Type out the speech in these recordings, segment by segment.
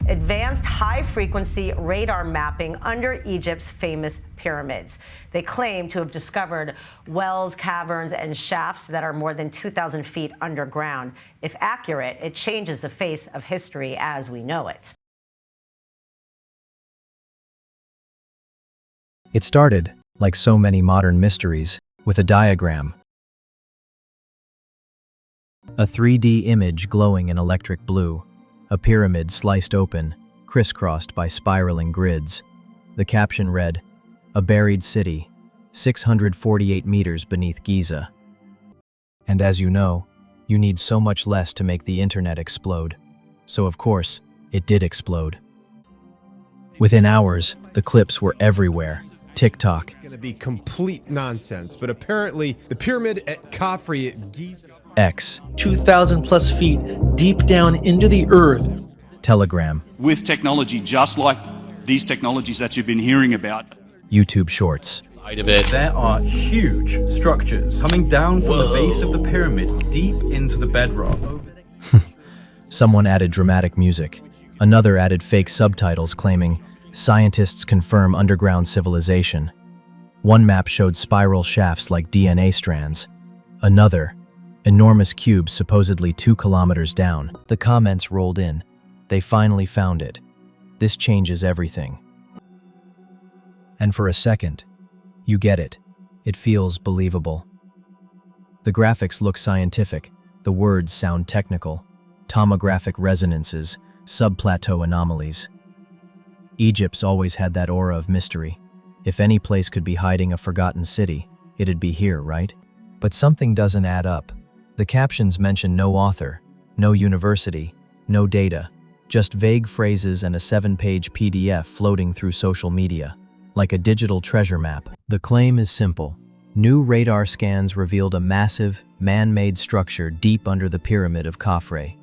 advanced high-frequency radar mapping under Egypt's famous pyramids. They claim to have discovered wells, caverns, and shafts that are more than 2,000 feet underground. If accurate, it changes the face of history as we know it. It started, like so many modern mysteries, with a diagram. A 3D image glowing in electric blue, a pyramid sliced open, crisscrossed by spiraling grids. The caption read, "A buried city, 648 meters beneath Giza." And as you know, you need so much less to make the internet explode. So of course, it did explode. Within hours, the clips were everywhere. TikTok. It's going to be complete nonsense, but apparently the pyramid at Khafre at Giza. X. 2,000 plus feet deep down into the earth. Telegram. With technology just like these technologies that you've been hearing about. YouTube Shorts. There are huge structures coming down from the base of the pyramid deep into the bedrock. Someone added dramatic music. Another added fake subtitles claiming, "Scientists confirm underground civilization." One map showed spiral shafts like DNA strands. Another, enormous cubes supposedly 2 kilometers down. The comments rolled in. They finally found it. This changes everything. And for a second, you get it. It feels believable. The graphics look scientific. The words sound technical. Tomographic resonances, subplateau anomalies. Egypt's always had that aura of mystery. If any place could be hiding a forgotten city, it'd be here, right? But something doesn't add up. The captions mention no author, no university, no data, just vague phrases and a 7-page PDF floating through social media, like a digital treasure map. The claim is simple. New radar scans revealed a massive, man-made structure deep under the pyramid of Khafre.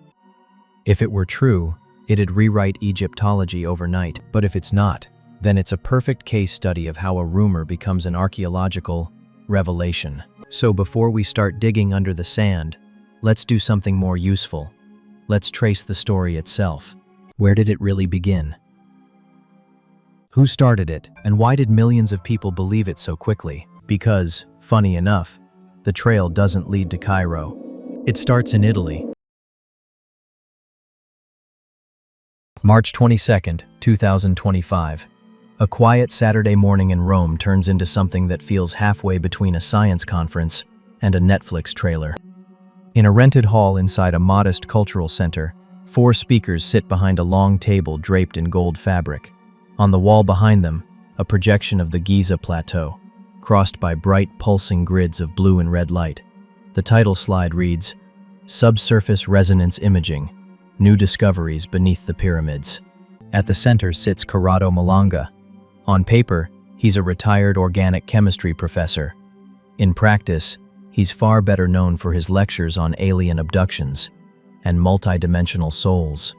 If it were true, it'd rewrite Egyptology overnight. But if it's not, then it's a perfect case study of how a rumor becomes an archaeological revelation. So before we start digging under the sand, let's do something more useful. Let's trace the story itself. Where did it really begin? Who started it, and why did millions of people believe it so quickly? Because, funny enough, the trail doesn't lead to Cairo. It starts in Italy. March 22nd, 2025. A quiet Saturday morning in Rome turns into something that feels halfway between a science conference and a Netflix trailer. In a rented hall inside a modest cultural center, 4 speakers sit behind a long table draped in gold fabric. On the wall behind them, a projection of the Giza Plateau, crossed by bright pulsing grids of blue and red light. The title slide reads, "Subsurface Resonance Imaging, New Discoveries Beneath the Pyramids." At the center sits Corrado Malanga. On paper, he's a retired organic chemistry professor. In practice, he's far better known for his lectures on alien abductions and multidimensional souls.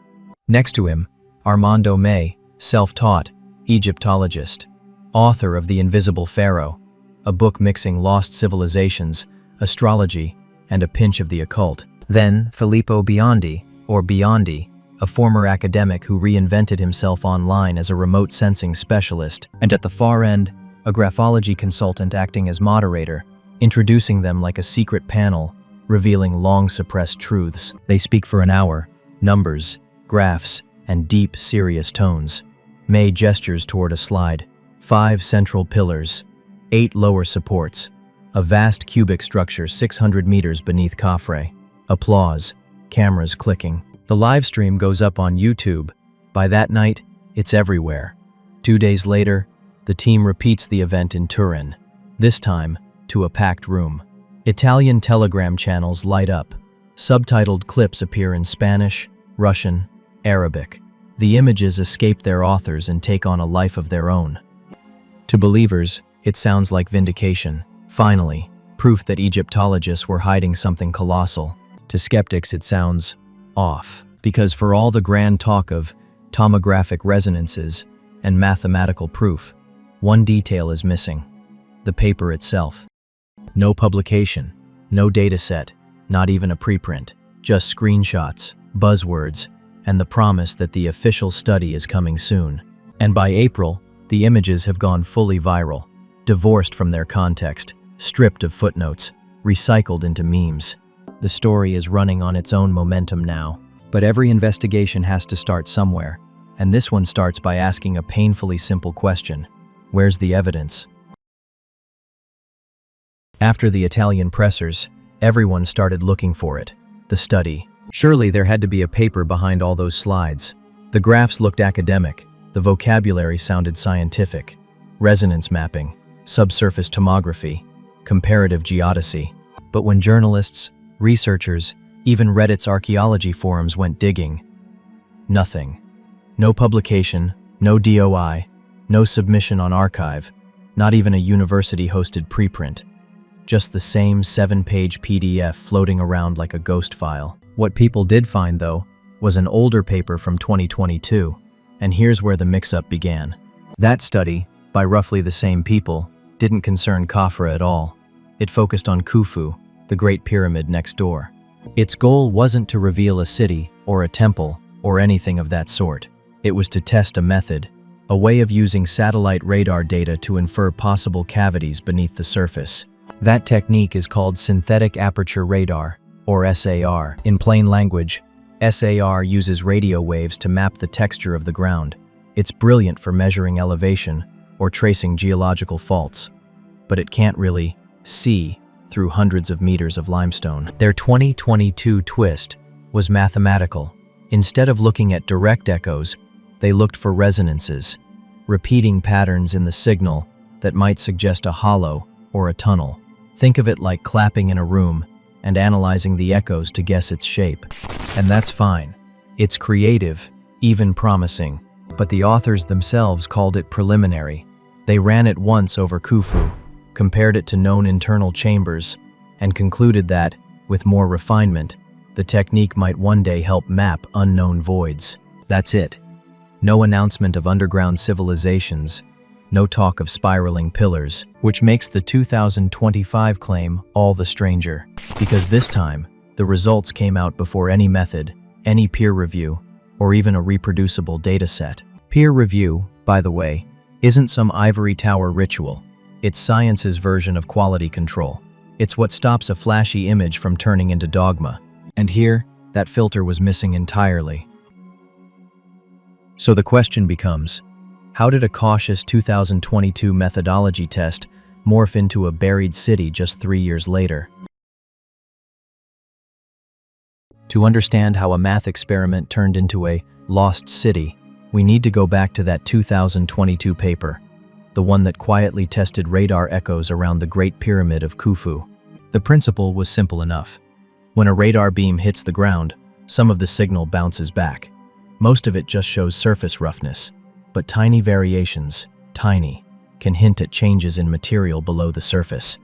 Next to him, Armando May, self-taught Egyptologist, author of The Invisible Pharaoh, a book mixing lost civilizations, astrology, and a pinch of the occult. Then Filippo Biondi, or Biondi, a former academic who reinvented himself online as a remote sensing specialist. And at the far end, a graphology consultant acting as moderator, introducing them like a secret panel, revealing long-suppressed truths. They speak for an hour, numbers, graphs, and deep, serious tones. May gestures toward a slide. 5 central pillars, 8 lower supports, a vast cubic structure 600 meters beneath Khafre. Applause, cameras clicking. The live stream goes up on YouTube. By that night, it's everywhere. 2 days later, the team repeats the event in Turin, this time to a packed room. Italian Telegram channels light up. Subtitled clips appear in Spanish, Russian, Arabic. The images escape their authors and take on a life of their own. To believers, it sounds like vindication. Finally, proof that Egyptologists were hiding something colossal. To skeptics, it sounds off, because for all the grand talk of tomographic resonances and mathematical proof, one detail is missing: the paper itself. No publication, no dataset, not even a preprint, just screenshots, buzzwords, and the promise that the official study is coming soon. And by April, the images have gone fully viral, divorced from their context, stripped of footnotes, recycled into memes. The story is running on its own momentum now, but every investigation has to start somewhere, and this one starts by asking a painfully simple question: where's the evidence? After the Italian pressers, everyone started looking for it, the study. Surely there had to be a paper behind all those slides. The graphs looked academic, the vocabulary sounded scientific. Resonance mapping, subsurface tomography, comparative geodesy. But when journalists, researchers, even Reddit's archaeology forums went digging, nothing. No publication, no DOI, no submission on archive, not even a university-hosted preprint. Just the same 7-page PDF floating around like a ghost file. What people did find, though, was an older paper from 2022, and here's where the mix-up began. That study, by roughly the same people, didn't concern Khafra at all. It focused on Khufu, the Great Pyramid next door. Its goal wasn't to reveal a city or a temple or anything of that sort. It was to test a method, a way of using satellite radar data to infer possible cavities beneath the surface. That technique is called synthetic aperture radar, or SAR. In plain language, SAR uses radio waves to map the texture of the ground. It's brilliant for measuring elevation or tracing geological faults, but it can't really see through hundreds of meters of limestone. Their 2022 twist was mathematical. Instead of looking at direct echoes, they looked for resonances, repeating patterns in the signal that might suggest a hollow or a tunnel. Think of it like clapping in a room and analyzing the echoes to guess its shape. And that's fine. It's creative, even promising. But the authors themselves called it preliminary. They ran it once over Khufu, compared it to known internal chambers, and concluded that, with more refinement, the technique might one day help map unknown voids. That's it. No announcement of underground civilizations, no talk of spiraling pillars, which makes the 2025 claim all the stranger. Because this time, the results came out before any method, any peer review, or even a reproducible dataset. Peer review, by the way, isn't some ivory tower ritual. It's science's version of quality control. It's what stops a flashy image from turning into dogma. And here, that filter was missing entirely. So the question becomes, how did a cautious 2022 methodology test morph into a buried city just 3 years later? To understand how a math experiment turned into a lost city, we need to go back to that 2022 paper, the one that quietly tested radar echoes around the Great Pyramid of Khufu. The principle was simple enough. When a radar beam hits the ground, some of the signal bounces back. Most of it just shows surface roughness, but tiny variations, tiny, can hint at changes in material below the surface.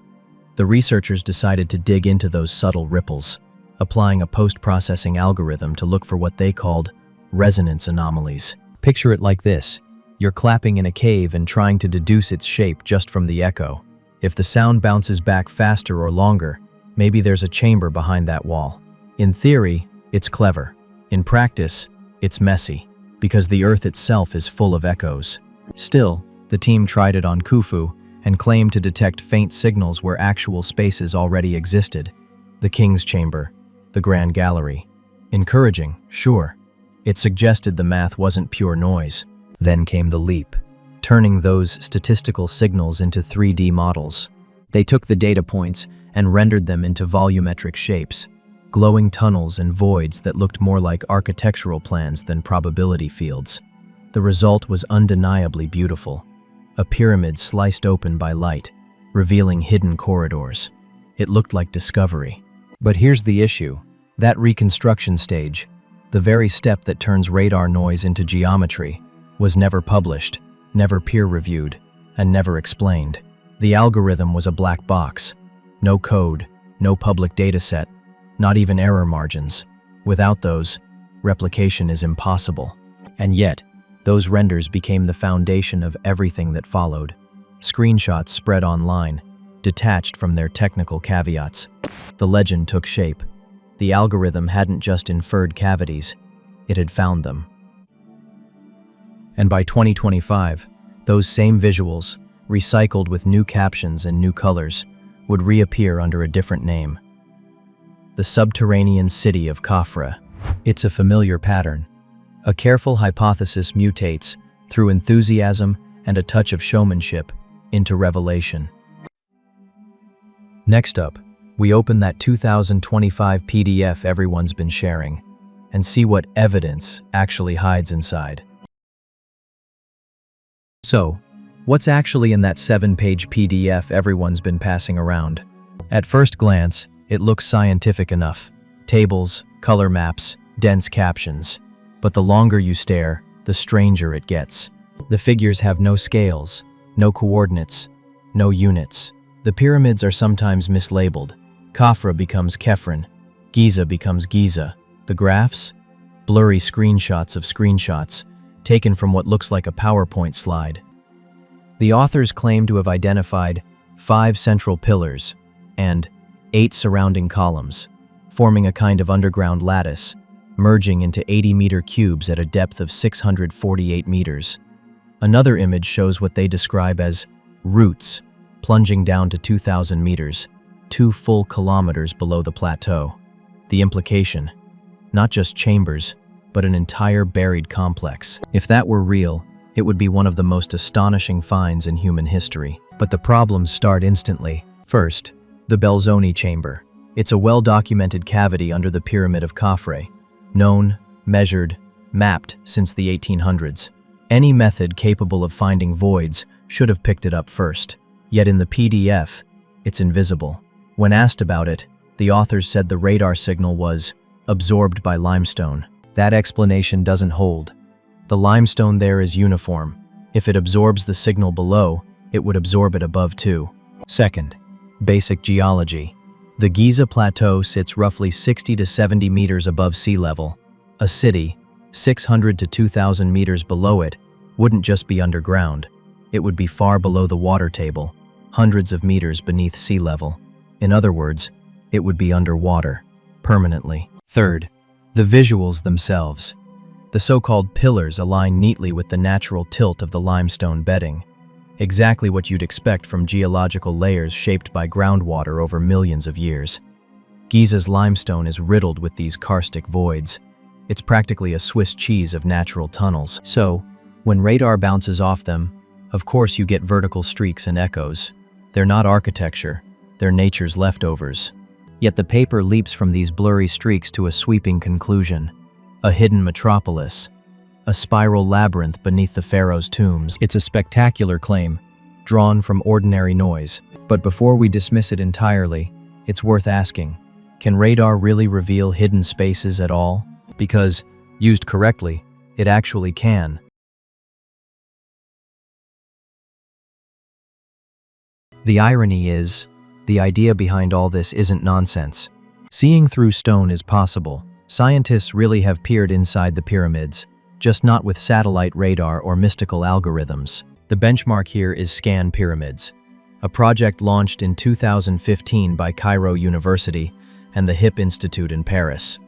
The researchers decided to dig into those subtle ripples, applying a post-processing algorithm to look for what they called resonance anomalies. Picture it like this. You're clapping in a cave and trying to deduce its shape just from the echo. If the sound bounces back faster or longer, maybe there's a chamber behind that wall. In theory, it's clever. In practice, it's messy, because the Earth itself is full of echoes. Still, the team tried it on Khufu and claimed to detect faint signals where actual spaces already existed. The King's Chamber, the Grand Gallery. Encouraging, sure. It suggested the math wasn't pure noise. Then came the leap, turning those statistical signals into 3D models. They took the data points and rendered them into volumetric shapes, glowing tunnels and voids that looked more like architectural plans than probability fields. The result was undeniably beautiful. A pyramid sliced open by light, revealing hidden corridors. It looked like discovery. But here's the issue. That reconstruction stage, the very step that turns radar noise into geometry, was never published, never peer-reviewed, and never explained. The algorithm was a black box. No code, no public dataset, not even error margins. Without those, replication is impossible. And yet, those renders became the foundation of everything that followed. Screenshots spread online, detached from their technical caveats. The legend took shape. The algorithm hadn't just inferred cavities, it had found them. And by 2025, those same visuals, recycled with new captions and new colors, would reappear under a different name. The subterranean city of Khafra. It's a familiar pattern. A careful hypothesis mutates, through enthusiasm and a touch of showmanship, into revelation. Next up, we open that 2025 PDF everyone's been sharing, and see what evidence actually hides inside. So, what's actually in that 7-page PDF everyone's been passing around? At first glance, it looks scientific enough. Tables, color maps, dense captions. But the longer you stare, the stranger it gets. The figures have no scales, no coordinates, no units. The pyramids are sometimes mislabeled. Khafra becomes Kefren, Giza becomes Giza. The graphs? Blurry screenshots of screenshots, taken from what looks like a PowerPoint slide. The authors claim to have identified 5 central pillars and 8 surrounding columns, forming a kind of underground lattice, merging into 80-meter cubes at a depth of 648 meters. Another image shows what they describe as roots, plunging down to 2,000 meters, 2 full kilometers below the plateau. The implication: not just chambers, but an entire buried complex. If that were real, it would be one of the most astonishing finds in human history. But the problems start instantly. First, the Belzoni chamber. It's a well-documented cavity under the Pyramid of Khafre, known, measured, mapped since the 1800s. Any method capable of finding voids should have picked it up first. Yet in the PDF, it's invisible. When asked about it, the authors said the radar signal was absorbed by limestone. That explanation doesn't hold. The limestone there is uniform. If it absorbs the signal below, it would absorb it above too. Second, basic geology. The Giza Plateau sits roughly 60 to 70 meters above sea level. A city, 600 to 2,000 meters below it, wouldn't just be underground. It would be far below the water table, hundreds of meters beneath sea level. In other words, it would be underwater, permanently. Third, the visuals themselves. The so-called pillars align neatly with the natural tilt of the limestone bedding. Exactly what you'd expect from geological layers shaped by groundwater over millions of years. Giza's limestone is riddled with these karstic voids. It's practically a Swiss cheese of natural tunnels. So, when radar bounces off them, of course you get vertical streaks and echoes. They're not architecture, they're nature's leftovers. Yet the paper leaps from these blurry streaks to a sweeping conclusion. A hidden metropolis. A spiral labyrinth beneath the pharaoh's tombs. It's a spectacular claim, drawn from ordinary noise. But before we dismiss it entirely, it's worth asking, can radar really reveal hidden spaces at all? Because, used correctly, it actually can. The irony is, the idea behind all this isn't nonsense. Seeing through stone is possible. Scientists really have peered inside the pyramids, just not with satellite radar or mystical algorithms. The benchmark here is Scan Pyramids, a project launched in 2015 by Cairo University and the HIP Institute in Paris.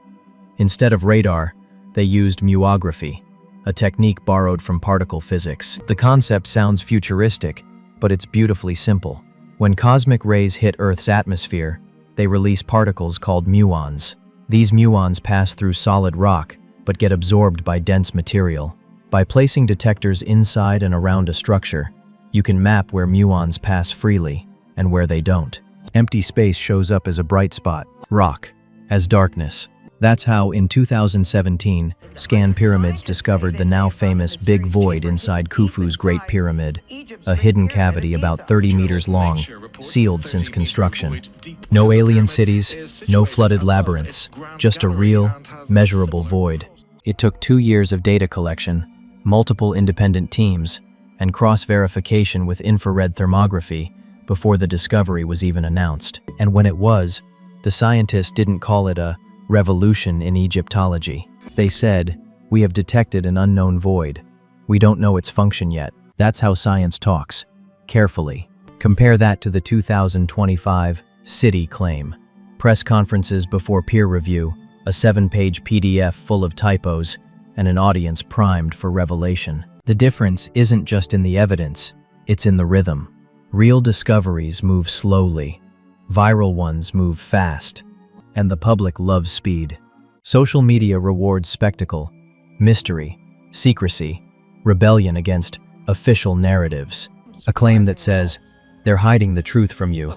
Instead of radar, they used muography, a technique borrowed from particle physics. The concept sounds futuristic, but it's beautifully simple. When cosmic rays hit Earth's atmosphere, they release particles called muons. These muons pass through solid rock, but get absorbed by dense material. By placing detectors inside and around a structure, you can map where muons pass freely and where they don't. Empty space shows up as a bright spot, rock, as darkness. That's how, in 2017, Scan Pyramids discovered the now famous Big Void inside Khufu's Great Pyramid, a hidden cavity about 30 meters long, sealed since construction. No alien cities, no flooded labyrinths, just a real, measurable void. It took 2 years of data collection, multiple independent teams, and cross-verification with infrared thermography before the discovery was even announced. And when it was, the scientists didn't call it a revolution in Egyptology. They said, "We have detected an unknown void. We don't know its function yet." That's how science talks, carefully. Compare that to the 2025 city claim. Press conferences before peer review, a 7-page PDF full of typos, and an audience primed for revelation. The difference isn't just in the evidence, it's in the rhythm. Real discoveries move slowly, viral ones move fast, and the public loves speed. Social media rewards spectacle, mystery, secrecy, rebellion against official narratives. A claim that says, "They're hiding the truth from you,"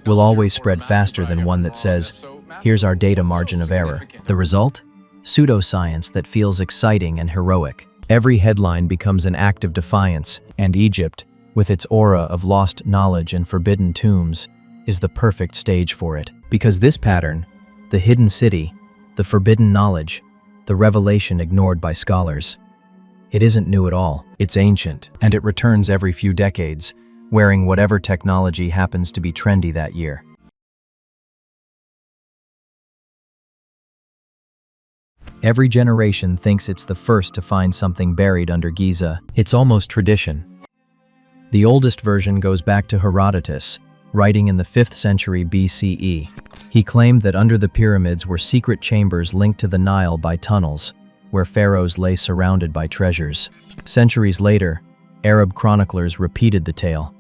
will always spread faster than one that says, "Here's our data margin of error." The result? Pseudoscience that feels exciting and heroic. Every headline becomes an act of defiance, and Egypt, with its aura of lost knowledge and forbidden tombs, is the perfect stage for it. Because this pattern, the hidden city, the forbidden knowledge, the revelation ignored by scholars, it isn't new at all. It's ancient, and it returns every few decades, wearing whatever technology happens to be trendy that year. Every generation thinks it's the first to find something buried under Giza. It's almost tradition. The oldest version goes back to Herodotus, writing in the 5th century BCE. He claimed that under the pyramids were secret chambers linked to the Nile by tunnels, where pharaohs lay surrounded by treasures. Centuries later, Arab chroniclers repeated the tale,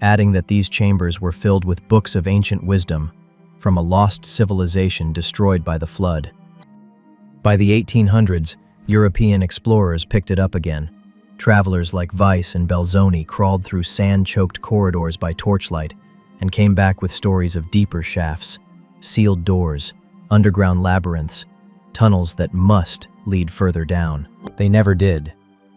adding that these chambers were filled with books of ancient wisdom from a lost civilization destroyed by the flood. By the 1800s, European explorers picked it up again. Travelers like Weiss and Belzoni crawled through sand-choked corridors by torchlight and came back with stories of deeper shafts, sealed doors, underground labyrinths, tunnels that must lead further down. They never did,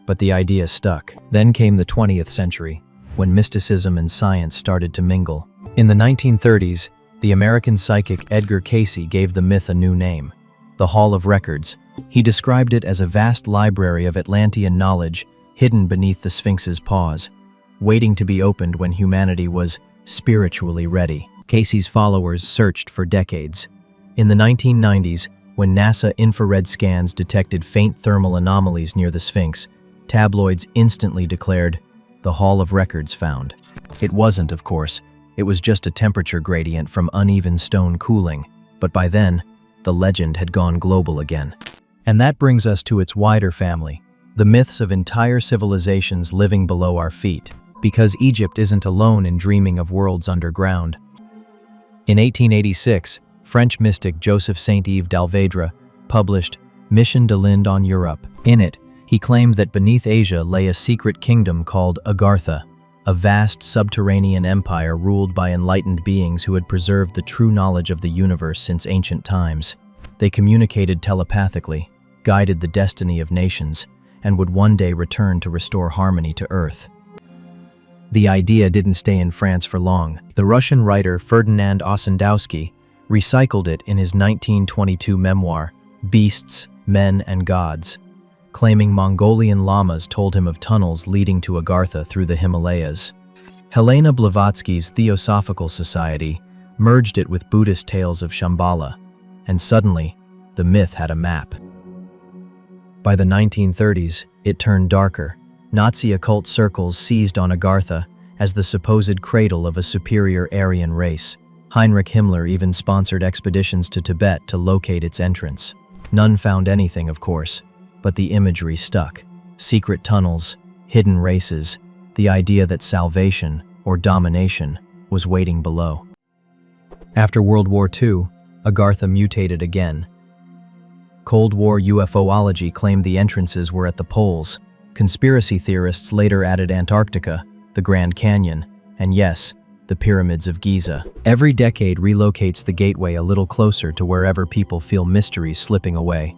but the idea stuck. Then came the 20th century, when mysticism and science started to mingle. In the 1930s, the American psychic Edgar Cayce gave the myth a new name, the Hall of Records. He described it as a vast library of Atlantean knowledge hidden beneath the Sphinx's paws, waiting to be opened when humanity was spiritually ready. Cayce's followers searched for decades. In the 1990s, when NASA infrared scans detected faint thermal anomalies near the Sphinx, tabloids instantly declared, "The Hall of Records found." It wasn't, of course. It was just a temperature gradient from uneven stone cooling. But by then, the legend had gone global again. And that brings us to its wider family, the myths of entire civilizations living below our feet. Because Egypt isn't alone in dreaming of worlds underground. In 1886, French mystic Joseph Saint-Yves d'Alvedre published Mission de l'Inde en Europe. In it, he claimed that beneath Asia lay a secret kingdom called Agartha, a vast subterranean empire ruled by enlightened beings who had preserved the true knowledge of the universe since ancient times. They communicated telepathically, guided the destiny of nations, and would one day return to restore harmony to Earth. The idea didn't stay in France for long. The Russian writer Ferdinand Ossendowski recycled it in his 1922 memoir, Beasts, Men, and Gods, claiming Mongolian lamas told him of tunnels leading to Agartha through the Himalayas. Helena Blavatsky's Theosophical Society merged it with Buddhist tales of Shambhala, and suddenly, the myth had a map. By the 1930s, it turned darker. Nazi occult circles seized on Agartha as the supposed cradle of a superior Aryan race. Heinrich Himmler even sponsored expeditions to Tibet to locate its entrance. None found anything, of course, but the imagery stuck. Secret tunnels, hidden races, the idea that salvation, or domination, was waiting below. After World War II, Agartha mutated again. Cold War UFOlogy claimed the entrances were at the poles. Conspiracy theorists later added Antarctica, the Grand Canyon, and yes, the pyramids of Giza. Every decade relocates the gateway a little closer to wherever people feel mysteries slipping away.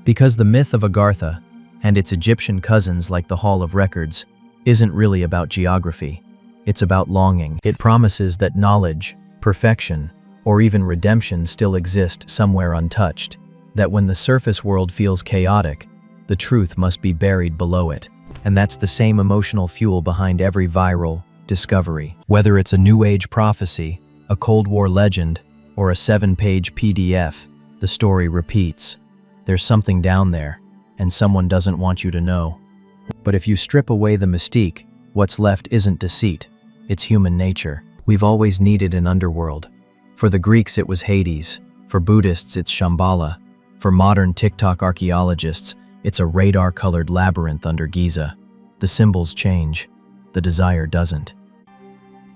Because the myth of Agartha, and its Egyptian cousins like the Hall of Records, isn't really about geography. It's about longing. It promises that knowledge, perfection, or even redemption still exist somewhere untouched, that when the surface world feels chaotic, the truth must be buried below it. And that's the same emotional fuel behind every viral discovery. Whether it's a New Age prophecy, a Cold War legend, or a 7-page PDF, the story repeats. There's something down there, and someone doesn't want you to know. But if you strip away the mystique, what's left isn't deceit, it's human nature. We've always needed an underworld. For the Greeks it was Hades, for Buddhists it's Shambhala, for modern TikTok archaeologists It's a radar-colored labyrinth under Giza. The symbols change, the desire doesn't.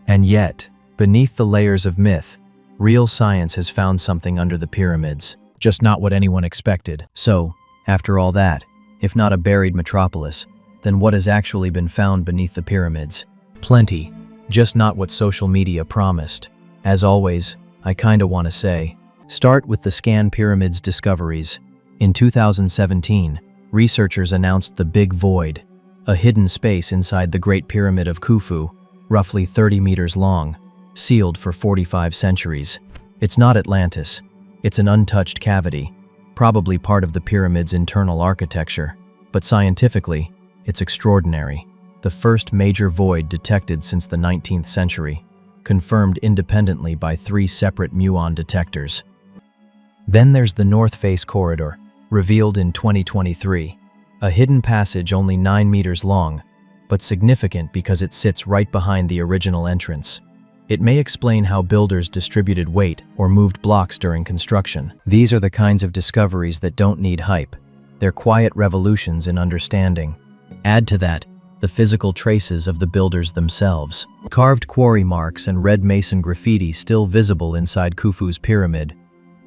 And yet, beneath the layers of myth, real science has found something under the pyramids, just not what anyone expected. So, after all that, if not a buried metropolis, then what has actually been found beneath the pyramids? Plenty, just not what social media promised. As always, I kinda wanna say, start with the Scan Pyramids discoveries. In 2017, researchers announced the Big Void, a hidden space inside the Great Pyramid of Khufu, roughly 30 meters long, sealed for 45 centuries. It's not Atlantis. It's an untouched cavity, probably part of the pyramid's internal architecture. But scientifically, it's extraordinary. The first major void detected since the 19th century, confirmed independently by 3 separate muon detectors. Then there's the North Face Corridor, revealed in 2023, a hidden passage only 9 meters long, but significant because it sits right behind the original entrance. It may explain how builders distributed weight or moved blocks during construction. These are the kinds of discoveries that don't need hype. They're quiet revolutions in understanding. Add to that the physical traces of the builders themselves. Carved quarry marks and red mason graffiti still visible inside Khufu's pyramid,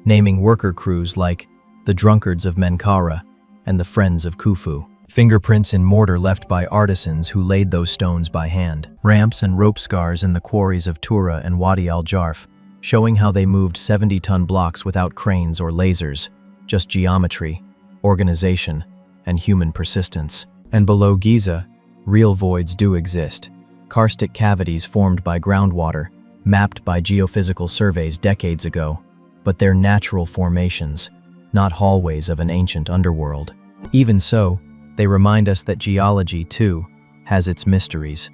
naming worker crews like the Drunkards of Menkaure and the Friends of Khufu. Fingerprints in mortar left by artisans who laid those stones by hand. Ramps and rope scars in the quarries of Tura and Wadi al-Jarf, showing how they moved 70-ton blocks without cranes or lasers, just geometry, organization, and human persistence. And below Giza, real voids do exist. Karstic cavities formed by groundwater, mapped by geophysical surveys decades ago, but they're natural formations, not hallways of an ancient underworld. Even so, they remind us that geology, too, has its mysteries.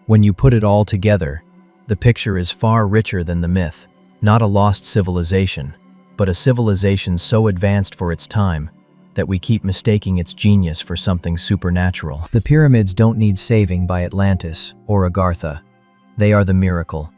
When you put it all together, the picture is far richer than the myth. Not a lost civilization, but a civilization so advanced for its time that we keep mistaking its genius for something supernatural. The pyramids don't need saving by Atlantis or Agartha. They are the miracle,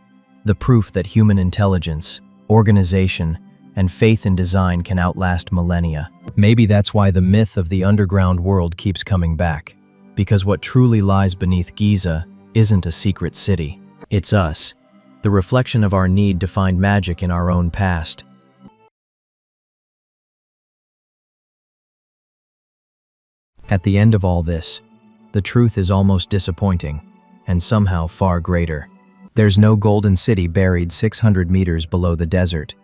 the proof that human intelligence, organization, and faith in design can outlast millennia. Maybe that's why the myth of the underground world keeps coming back, because what truly lies beneath Giza isn't a secret city. It's us, the reflection of our need to find magic in our own past. At the end of all this, the truth is almost disappointing, and somehow far greater. There's no golden city buried 600 meters below the desert.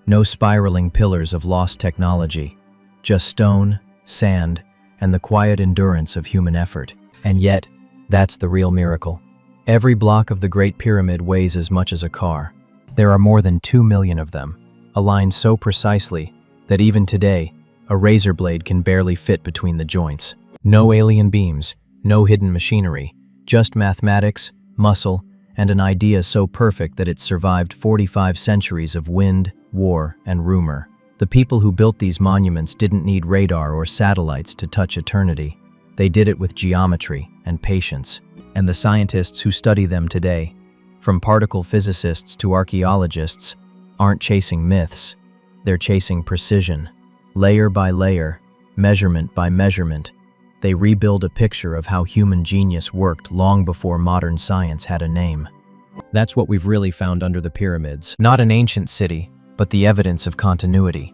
No spiraling pillars of lost technology, just stone, sand, and the quiet endurance of human effort. And yet, that's the real miracle. Every block of the Great Pyramid weighs as much as a car. There are more than 2 million of them, aligned so precisely that even today, a razor blade can barely fit between the joints. No alien beams, no hidden machinery, just mathematics, muscle, and an idea so perfect that it survived 45 centuries of wind, war, and rumor. The people who built these monuments didn't need radar or satellites to touch eternity. They did it with geometry and patience. And the scientists who study them today, from particle physicists to archaeologists, aren't chasing myths. They're chasing precision. Layer by layer, measurement by measurement, they rebuild a picture of how human genius worked long before modern science had a name. That's what we've really found under the pyramids. Not an ancient city, but the evidence of continuity,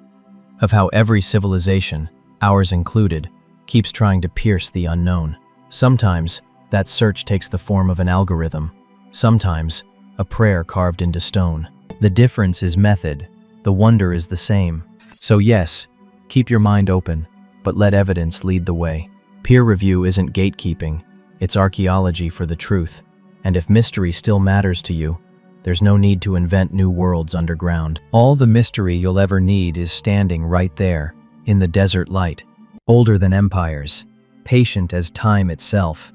of how every civilization, ours included, keeps trying to pierce the unknown. Sometimes, that search takes the form of an algorithm. Sometimes, a prayer carved into stone. The difference is method. The wonder is the same. So yes, keep your mind open, but let evidence lead the way. Peer review isn't gatekeeping, it's archaeology for the truth. And if mystery still matters to you, there's no need to invent new worlds underground. All the mystery you'll ever need is standing right there, in the desert light. Older than empires, patient as time itself.